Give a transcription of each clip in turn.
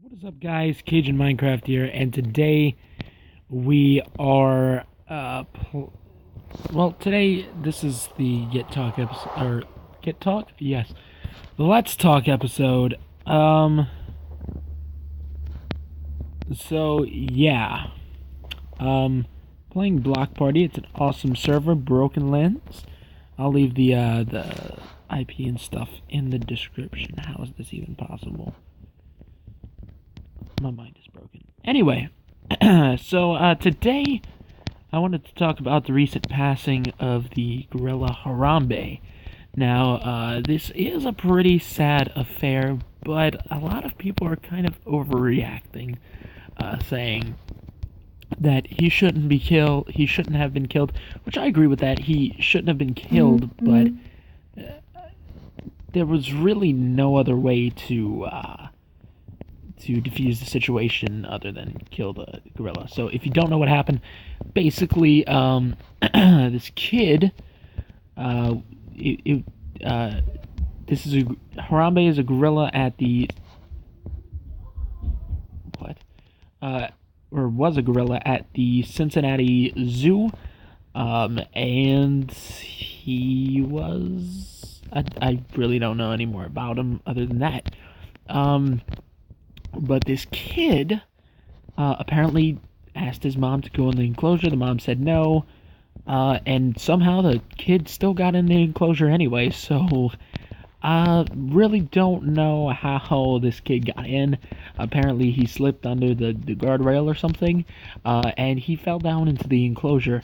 What is up, guys? CajunMinecraft here, and today we are, today this is the Get Talk episode, or Get Talk? Yes. The Let's Talk episode. So, yeah. Playing Block Party. It's an awesome server, Broken Lens. I'll leave the IP and stuff in the description. How is this even possible? My mind is broken. Anyway, so today I wanted to talk about the recent passing of the Gorilla Harambe. Now, this is a pretty sad affair, but a lot of people are kind of overreacting, saying that he shouldn't be killed. He shouldn't have been killed, which I agree with that. He shouldn't have been killed, but there was really no other way to defuse the situation other than kill the gorilla. So if you don't know what happened, basically, this kid, Harambe is a gorilla at the, or was a gorilla at the Cincinnati Zoo, and he was, I really don't know any more about him other than that. But this kid apparently asked his mom to go in the enclosure. The mom said no, and somehow the kid still got in the enclosure anyway. So I really don't know how this kid got in. Apparently he slipped under the guardrail or something, and he fell down into the enclosure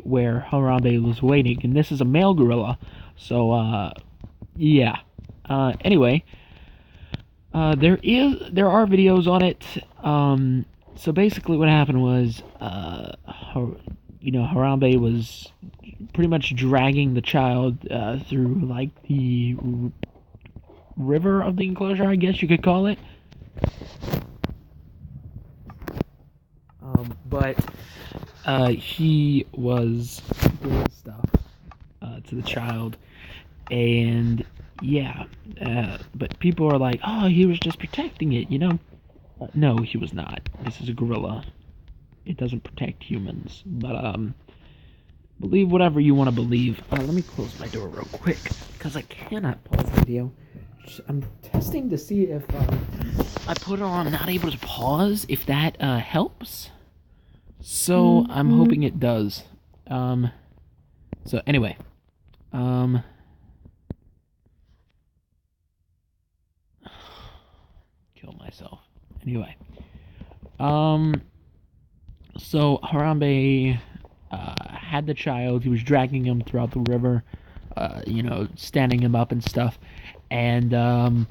where Harambe was waiting. And this is a male gorilla, so yeah. Anyway. There are videos on it. So basically what happened was, Harambe was pretty much dragging the child, through, like, the river of the enclosure, I guess you could call it. But he was doing stuff, to the child, and yeah, but people are like, oh, he was just protecting it, no, he was not. This is a gorilla. It doesn't protect humans, but believe whatever you want to believe. Let me close my door real quick, because I cannot pause the video. I'm testing to see if I put it on not able to pause, if that helps. So I'm hoping it does. So anyway, kill myself. Anyway, so Harambe had the child. He was dragging him throughout the river, standing him up and stuff, and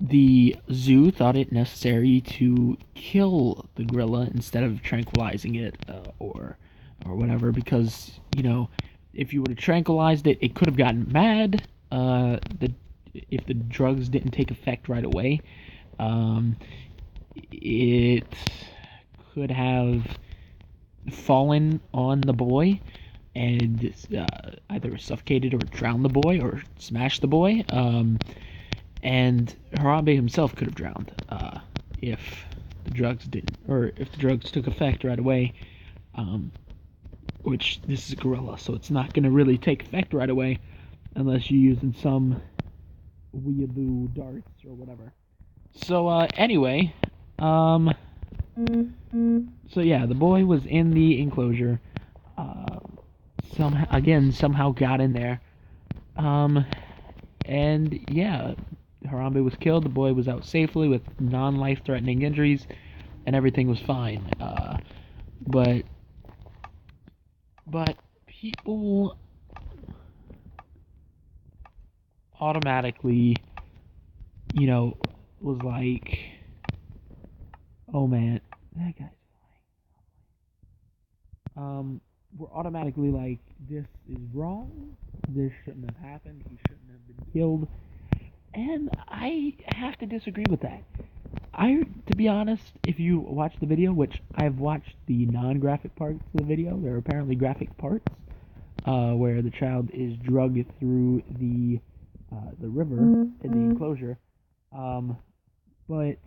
the zoo thought it necessary to kill the gorilla instead of tranquilizing it, or whatever, because if you would have tranquilized it, it could have gotten mad. If the drugs didn't take effect right away, it could have fallen on the boy and either suffocated or drowned the boy or smashed the boy. And Harambe himself could have drowned if the drugs didn't, or if the drugs took effect right away. Which, this is a gorilla, so it's not going to really take effect right away unless you're using some weeaboo darts or whatever. So anyway, so yeah, the boy was in the enclosure, somehow got in there, and yeah, Harambe was killed. The boy was out safely with non-life-threatening injuries, and everything was fine. But people automatically, was like, oh man, that guy's flying. We're automatically like, this is wrong. This shouldn't have happened. He shouldn't have been killed. And I have to disagree with that. To be honest, if you watch the video, which I've watched the non-graphic parts of the video, there are apparently graphic parts, where the child is drugged through the river in the enclosure. But,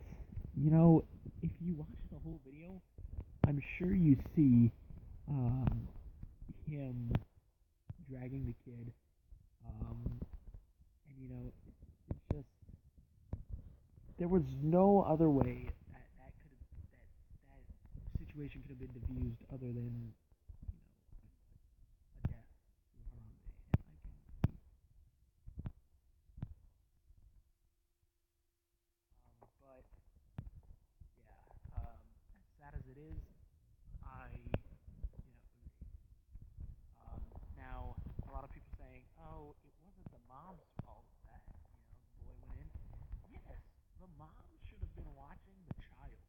you know, if you watch the whole video, I'm sure you see him dragging the kid. And, you know, it's just, there was no other way that situation could have been diffused other than, a death to Harambe. But yeah, as sad as it is, I, now a lot of people saying, oh, it wasn't the mom's fault that, the boy went in. Yes, the mom should have been watching the child.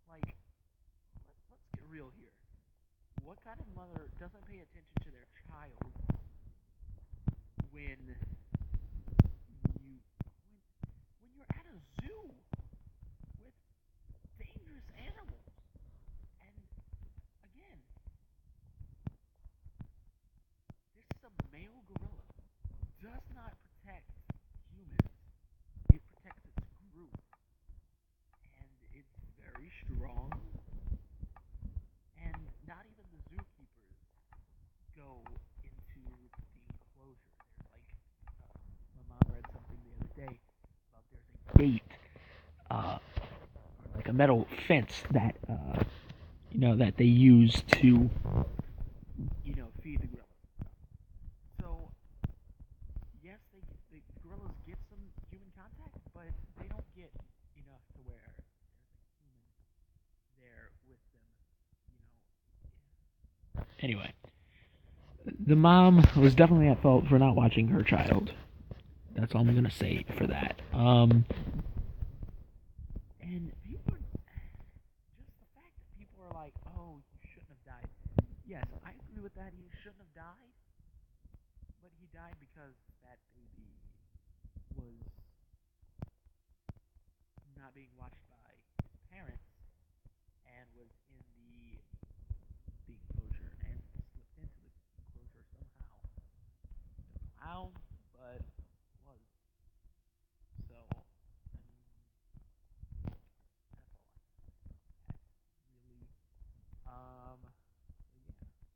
Like, let's get real here. What kind of mother doesn't pay attention to their child when you when you're at a zoo with dangerous animals? And again, this is a male gorilla. Does not protect humans. It protects its group. And it's very strong. And not even the zookeepers go into the enclosure. There's like, my mom read something the other day about there's a gate, or like a metal fence that, that they use to, feed the gorillas. So, yes, the gorillas get some human contact, but they don't get enough to where there's a human there with them, Anyway, the mom was definitely at fault for not watching her child. That's all I'm gonna say for that. And people, just the fact that people are like, "Oh, you shouldn't have died." Yes, I agree with that. He shouldn't have died, but he died because that baby was not being watched by his parents and was in the enclosure and slipped into the enclosure somehow. Don't know how, but was. So, I mean, that's all I really. So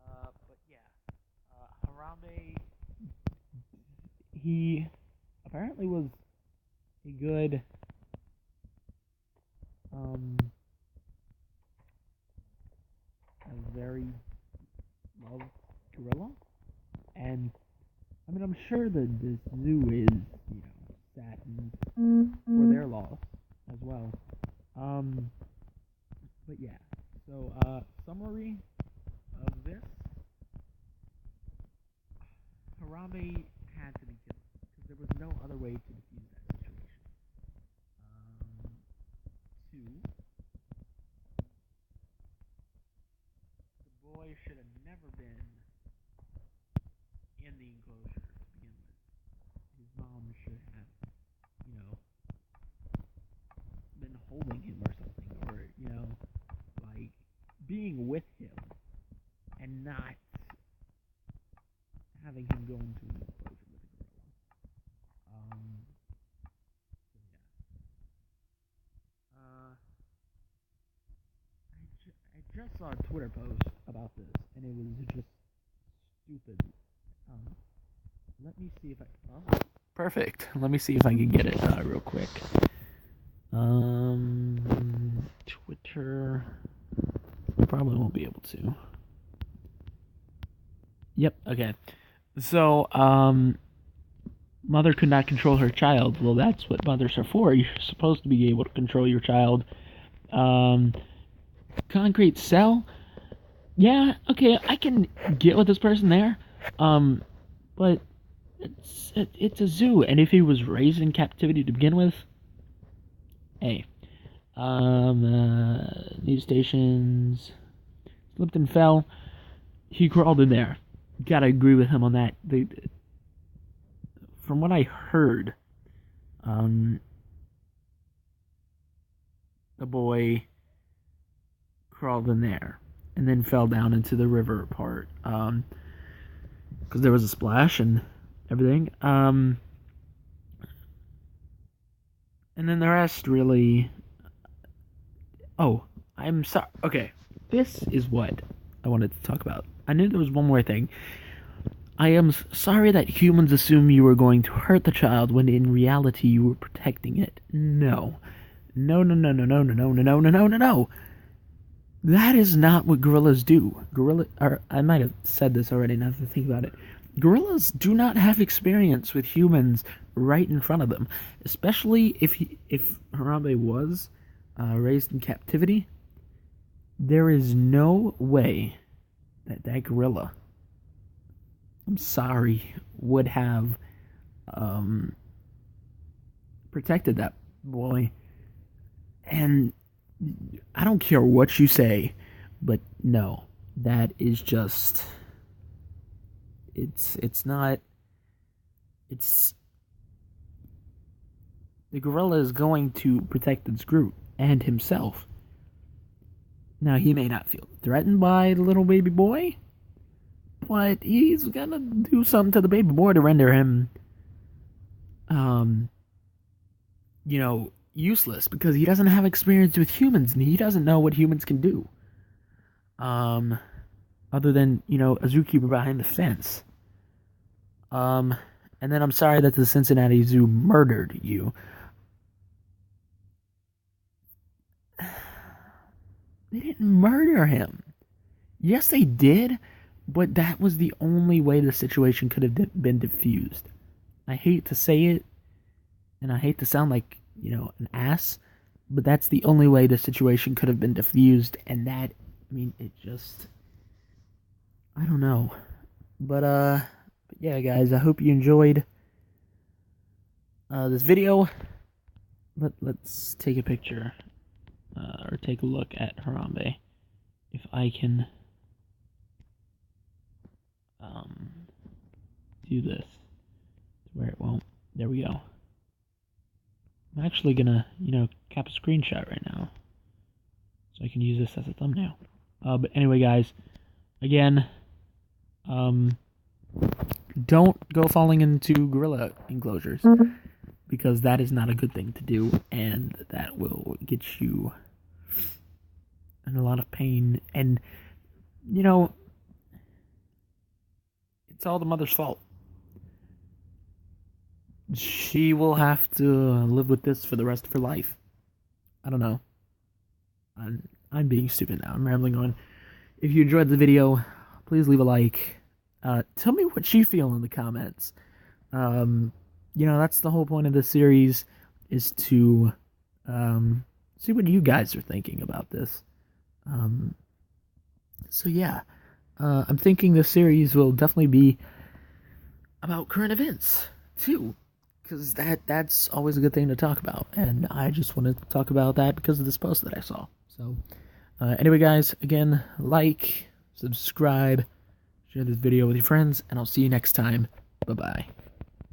yeah. But yeah, Harambe, he apparently was a good, a very loved gorilla, and I mean, I'm sure that this zoo is, saddened for their loss as well. Um, but yeah, so, summary of this, Harambe had to be killed, because there was no other way to defuse that situation. Two, the boy should have never been in the enclosure to begin with. His mom should have, you know, been holding him or something, or, like, being with him, and not having him go into an enclosure with a gorilla. So yeah. I just saw a Twitter post about this, and it was just stupid. Um, let me see if I. Oh, perfect. Let me see if I can get it real quick. Twitter. I probably won't be able to. Yep. Okay. So, mother could not control her child. Well, that's what mothers are for. You're supposed to be able to control your child. Concrete cell. Yeah, okay, I can get with this person there. But it's a zoo, and if he was raised in captivity to begin with, hey, news stations slipped and fell. He crawled in there. Gotta agree with him on that. From what I heard, the boy crawled in there and then fell down into the river part. because there was a splash and everything. And then the rest really. Oh, I'm sorry. Okay, this is what I wanted to talk about. I knew there was one more thing. I am sorry that humans assume you were going to hurt the child when in reality you were protecting it. No. No, no, no, no, no, no, no, no, no, no, no, no, no. That is not what gorillas do. I might have said this already now that I think about it. Gorillas do not have experience with humans right in front of them. Especially if Harambe was raised in captivity. There is no way that gorilla, I'm sorry, would have protected that boy. And I don't care what you say, but no, that is just, it's not, it's, the gorilla is going to protect its group and himself. Now, he may not feel threatened by the little baby boy, but he's gonna do something to the baby boy to render him, useless, because he doesn't have experience with humans, and he doesn't know what humans can do. Other than, a zookeeper behind the fence. And then I'm sorry that the Cincinnati Zoo murdered you. They didn't murder him. Yes, they did, but that was the only way the situation could have been diffused. I hate to say it, and I hate to sound like, an ass, but that's the only way the situation could have been diffused, and that, it just, I don't know. But yeah, guys, I hope you enjoyed this video. Let's take a picture. Or take a look at Harambe. If I can do this where it won't. There we go. I'm actually gonna, cap a screenshot right now, so I can use this as a thumbnail. But anyway, guys, again, don't go falling into gorilla enclosures, because that is not a good thing to do, and that will get you in a lot of pain. And, it's all the mother's fault. She will have to live with this for the rest of her life. I don't know. I'm being stupid now. I'm rambling on. If you enjoyed the video, please leave a like. Tell me what you feel in the comments. That's the whole point of this series, is to see what you guys are thinking about this. So yeah, I'm thinking this series will definitely be about current events too, because that's always a good thing to talk about, and I just wanted to talk about that because of this post that I saw. So anyway, guys, again, like, subscribe, share this video with your friends, and I'll see you next time. Bye bye.